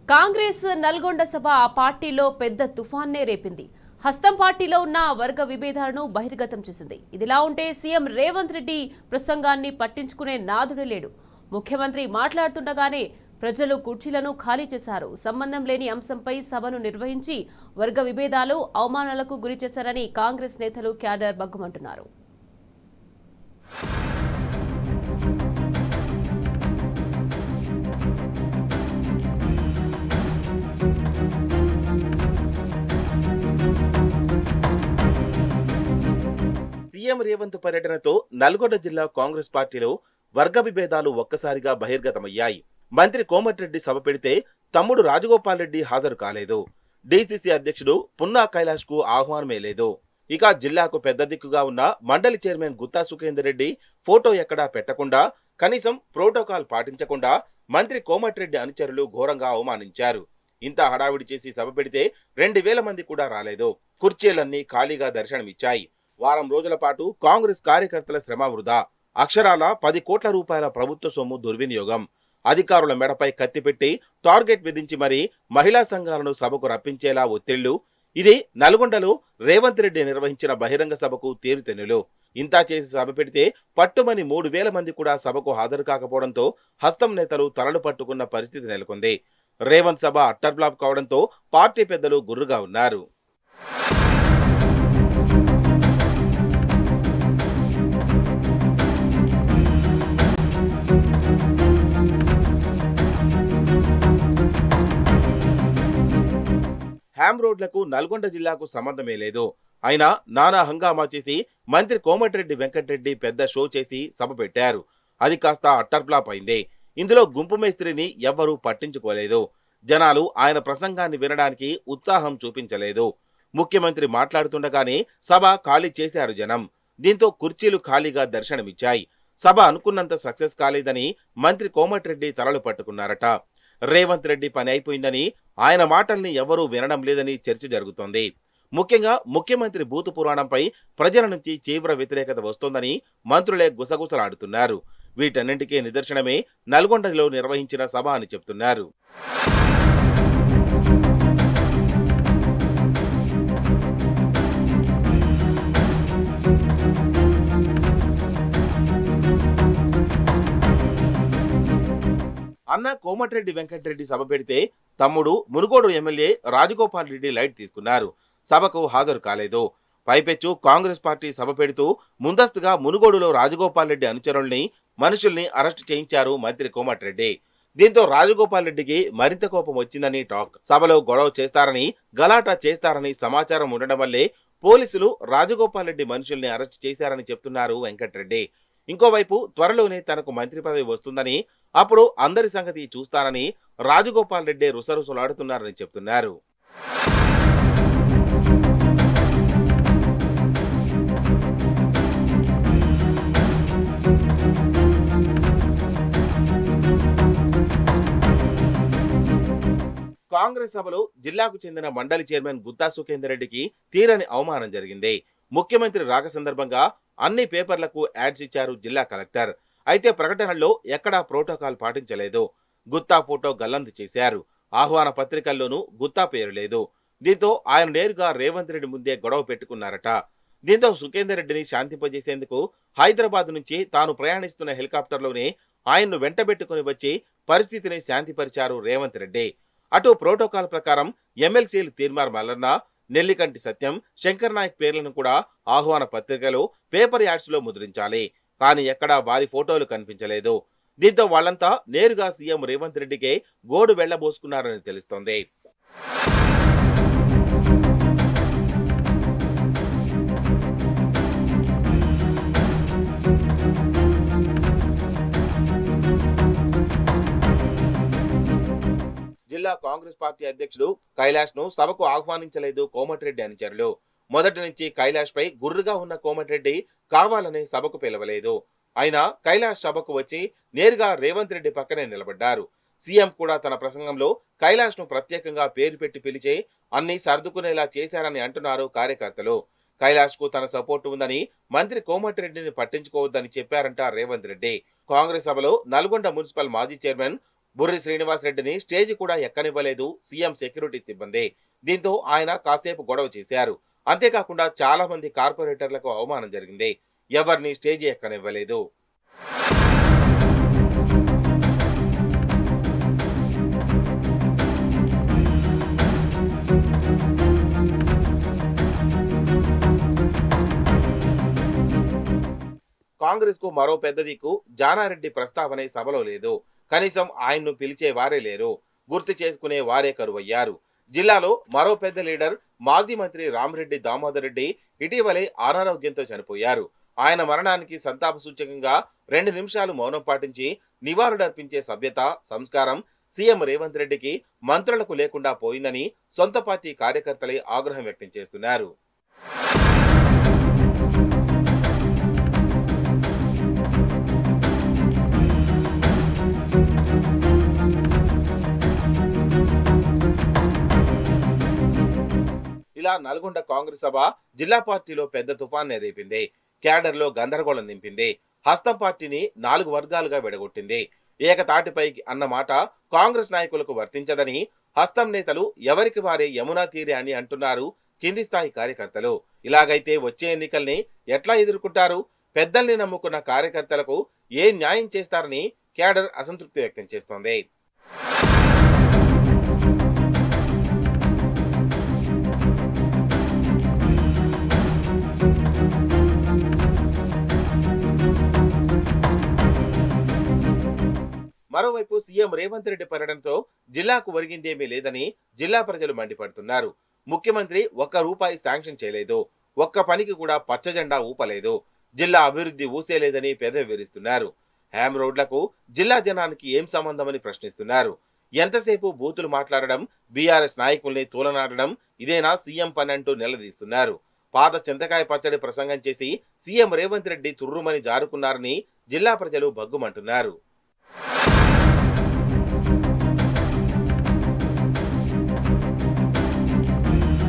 కాంగ్రెస్ నల్గొండ సభ ఆ పార్టీలో పెద్ద తుఫాన్నే రేపింది. హస్తం పార్టీలో ఉన్న వర్గ విభేదాలను బహిర్గతం చేసింది. ఇదిలా ఉంటే సీఎం రేవంత్ రెడ్డి ప్రసంగాన్ని పట్టించుకునే నాదుడే లేడు. ముఖ్యమంత్రి మాట్లాడుతుండగానే ప్రజలు కుర్చీలను ఖాళీ చేశారు. సంబంధం లేని అంశంపై సభను నిర్వహించి వర్గ విభేదాలు, అవమానాలకు గురి చేశారని కాంగ్రెస్ నేతలు క్యాడర్ బగ్గుమంటున్నారు. సీఎం రేవంత్ పర్యటనతో నల్గొండ జిల్లా కాంగ్రెస్ పార్టీలో వర్గ విభేదాలు ఒక్కసారిగా బహిర్గతమయ్యాయి. మంత్రి కోమటిరెడ్డి సభ పెడితే తమ్ముడు రాజగోపాల్ రెడ్డి హాజరు కాలేదు. డీసీసీ అధ్యక్షుడు పున్నా కైలాష్ కు ఆహ్వానమే లేదు. ఇక జిల్లాకు పెద్ద దిక్కుగా ఉన్న మండలి చైర్మన్ గుత్తా సుఖేందర్ రెడ్డి ఫోటో ఎక్కడా పెట్టకుండా, కనీసం ప్రోటోకాల్ పాటించకుండా మంత్రి కోమటిరెడ్డి అనుచరులు ఘోరంగా అవమానించారు. ఇంత హడావిడి చేసి సభ పెడితే 2000 మంది కూడా రాలేదు. కుర్చీలన్నీ ఖాళీగా దర్శనమిచ్చాయి. వారం రోజుల పాటు కాంగ్రెస్ కార్యకర్తల శ్రమ వృధా. అక్షరాల 10 కోట్ల రూపాయల ప్రభుత్వ సొమ్ము దుర్వినియోగం. అధికారుల మెడపై కత్తిపెట్టి టార్గెట్ విధించి మరీ మహిళా సంఘాలను సభకు రప్పించేలా ఒత్తిళ్లు. ఇది నల్గొండలో రేవంత్ రెడ్డి నిర్వహించిన బహిరంగ సభకు తీరుతెన్నులు. ఇంతా చేసి సభ పెడితే పట్టుమని 3000 మంది కూడా సభకు హాజరు కాకపోవడంతో హస్తం నేతలు తలలు పట్టుకున్న పరిస్థితి నెలకొంది. రేవంత్ సభ అట్టర్ ఫ్లాప్ కావడంతో పార్టీ పెద్దలు గుర్రుగా ఉన్నారు. హ్యామ్ రోడ్లకు నల్గొండ జిల్లాకు సంబంధమే లేదు. అయినా నానా హంగామా చేసి మంత్రి కోమటిరెడ్డి వెంకటరెడ్డి పెద్ద షో చేసి సభ పెట్టారు. అది కాస్త అట్టర్ ఫ్లాప్ అయింది. ఇందులో గుంపు మేస్త్రిని ఎవ్వరూ పట్టించుకోలేదు. జనాలు ఆయన ప్రసంగాన్ని వినడానికి ఉత్సాహం చూపించలేదు. ముఖ్యమంత్రి మాట్లాడుతుండగానే సభ ఖాళీ చేశారు జనం. దీంతో కుర్చీలు ఖాళీగా దర్శనమిచ్చాయి. సభ అనుకున్నంత సక్సెస్ కాలేదని మంత్రి కోమటిరెడ్డి తలలు పట్టుకున్నారట. రేవంత్ రెడ్డి పని అయిపోయిందని, ఆయన మాటల్ని ఎవరూ వినడం లేదని చర్చ జరుగుతోంది. ముఖ్యంగా ముఖ్యమంత్రి భూతు పురాణంపై ప్రజల నుంచి తీవ్ర వ్యతిరేకత వస్తోందని మంత్రులే గుసగుసలాడుతున్నారు. వీటన్నింటికీ నిదర్శనమే నల్గొండలో నిర్వహించిన సభ అని చెప్తున్నారు. అన్న కోమటిరెడ్డి వెంకటరెడ్డి సభ పెడితే తమ్ముడు మునుగోడు ఎమ్మెల్యే రాజగోపాల్ రెడ్డి లైట్ తీసుకున్నారు. సభకు హాజరు కాలేదు. పైపెచ్చు కాంగ్రెస్ పార్టీ సభ పెడుతూ ముందస్తుగా మునుగోడులో రాజగోపాల్ రెడ్డి అనుచరుల్ని, మనుషుల్ని అరెస్టు చేయించారు మంత్రి కోమటిరెడ్డి. దీంతో రాజగోపాల్ రెడ్డికి మరింత కోపం వచ్చిందని టాక్. సభలో గొడవ చేస్తారని, గలాటా చేస్తారని సమాచారం ఉండడం వల్లే పోలీసులు రాజగోపాల్ రెడ్డి మనుషుల్ని అరెస్టు చేశారని చెప్తున్నారు వెంకటరెడ్డి. ఇంకోవైపు త్వరలోనే తనకు మంత్రి పదవి వస్తుందని, అప్పుడు అందరి సంగతి చూస్తానని రాజగోపాల్ రెడ్డి రుసరుసలాడుతున్నారని చెప్తున్నారు. కాంగ్రెస్ సభలో జిల్లాకు చెందిన మండలి చైర్మన్ గుత్తా సుఖేందర్ రెడ్డికి తీరని అవమానం జరిగింది. ముఖ్యమంత్రి రాక సందర్భంగా అన్ని పేపర్లకు యాడ్స్ ఇచ్చారు జిల్లా కలెక్టర్. అయితే ప్రకటనల్లో ఎక్కడా ప్రోటోకాల్ పాటించలేదు. గుత్తా ఫోటో గల్లంతు చేశారు. ఆహ్వాన పత్రికల్లోనూ గుత్తా పేరు లేదు. దీంతో ఆయన నేరుగా రేవంత్ రెడ్డి ముందే గొడవ పెట్టుకున్నారట. దీంతో సుఖేందర్ రెడ్డిని శాంతింపజేసేందుకు హైదరాబాద్ నుంచి తాను ప్రయాణిస్తున్న హెలికాప్టర్లోనే ఆయన్ను వెంటబెట్టుకుని వచ్చి పరిస్థితిని శాంతిపరిచారు రేవంత్ రెడ్డి. అటు ప్రోటోకాల్ ప్రకారం ఎమ్మెల్సీలు తీర్మార్ మల్లన్న, నెల్లికంటి సత్యం, శంకర్ నాయక్ పేర్లను కూడా ఆహ్వాన పత్రికలో, పేపర్ యాడ్స్ లో ముద్రించాలి. కానీ ఎక్కడా వారి ఫోటోలు కనిపించలేదు. దీంతో వాళ్లంతా నేరుగా సీఎం రేవంత్ రెడ్డికే గోడు వెళ్లబోసుకున్నారని తెలుస్తోంది. జిల్లా కాంగ్రెస్ పార్టీ అధ్యక్షుడు కైలాష్ ను సభకు ఆహ్వానించలేదు కోమటిరెడ్డి అనుచరులు. మొదటి నుంచి కైలాష్ పై గుర్రుగా ఉన్న కోమటిరెడ్డి కావాలనే సభకు పిలవలేదు. అయినా కైలాష్ సభకు వచ్చి నేరుగా రేవంత్ రెడ్డి పక్కనే నిలబడ్డారు. సీఎం కూడా తన ప్రసంగంలో కైలాష్ ను ప్రత్యేకంగా పేరు పెట్టి పిలిచి అన్ని సర్దుకునేలా చేశారని అంటున్నారు కార్యకర్తలు. కైలాష్ కు తన సపోర్టు ఉందని, మంత్రి కోమటిరెడ్డిని పట్టించుకోవద్దని చెప్పారంట రేవంత్ రెడ్డి. కాంగ్రెస్ సభలో నల్గొండ మున్సిపల్ మాజీ చైర్మన్ బుర్రి శ్రీనివాస్ రెడ్డిని స్టేజి కూడా ఎక్కనివ్వలేదు సీఎం సెక్యూరిటీ సిబ్బంది. దీంతో ఆయన కాసేపు గొడవ చేశారు. అంతేకాకుండా చాలా మంది కార్పొరేటర్లకు అవమానం జరిగింది. ఎవరిని స్టేజి ఎక్కనివ్వలేదు. కాంగ్రెస్ కు మరో పెద్ద దిక్కు జానారెడ్డి ప్రస్తావనే సభలో లేదు. కనీసం ఆయన్ను పిలిచే వారే లేరు. గుర్తు చేసుకునే వారే కరువయ్యారు. జిల్లాలో మరో పెద్ద లీడర్ మాజీ మంత్రి రామిరెడ్డి దామోదర్ రెడ్డి ఇటీవలే అనారోగ్యంతో చనిపోయారు. ఆయన మరణానికి సంతాప సూచకంగా 2 నిమిషాలు మౌనం పాటించి నివాళులర్పించే సభ్యత, సంస్కారం సీఎం రేవంత్ రెడ్డికి, మంత్రులకు లేకుండా పోయిందని సొంత పార్టీ కార్యకర్తలే ఆగ్రహం వ్యక్తం చేస్తున్నారు. ఇలా నల్గొండ కాంగ్రెస్ సభ జిల్లా పార్టీలో పెద్ద తుఫాన్నే రేపింది. క్యాడర్లో గందరగోళం నింపింది. హస్తం పార్టీని 4 వర్గాలుగా విడగొట్టింది. ఏకతాటిపైకి అన్నమాట కాంగ్రెస్ నాయకులకు వర్తించదని హస్తం నేతలు ఎవరికి వారే యమునా తీరే అని అంటున్నారు కింది స్థాయి కార్యకర్తలు. ఇలాగైతే వచ్చే ఎన్నికల్ని ఎట్లా ఎదుర్కొంటారు? పెద్దల్ని నమ్ముకున్న కార్యకర్తలకు ఏ న్యాయం చేస్తారని క్యాడర్ అసంతృప్తి వ్యక్తం చేస్తోంది. మరోవైపు సీఎం రేవంత్ రెడ్డి పర్యటనతో జిల్లాకు ఒరిగిందేమీ లేదని జిల్లా ప్రజలు మండిపడుతున్నారు. ముఖ్యమంత్రి ₹1 శాంక్షన్ చేయలేదు. ఒక్క పనికి కూడా పచ్చజెండా ఊపలేదు. జిల్లా అభివృద్ధి ఊసేలేదని పెదవి విరుస్తున్నారు. హ్యామ్ రోడ్లకు జిల్లా జనానికి ఏం సంబంధమని ప్రశ్నిస్తున్నారు. ఎంతసేపు బూతులు మాట్లాడడం, బీఆర్ఎస్ నాయకుల్ని తూలనాడడం ఇదేనా సీఎం పని అంటూ నిలదీస్తున్నారు. పాత చింతకాయ పచ్చడి ప్రసంగం చేసి సీఎం రేవంత్ రెడ్డి తుర్రుమని జారుకున్నారని జిల్లా ప్రజలు భగ్గుమంటున్నారు.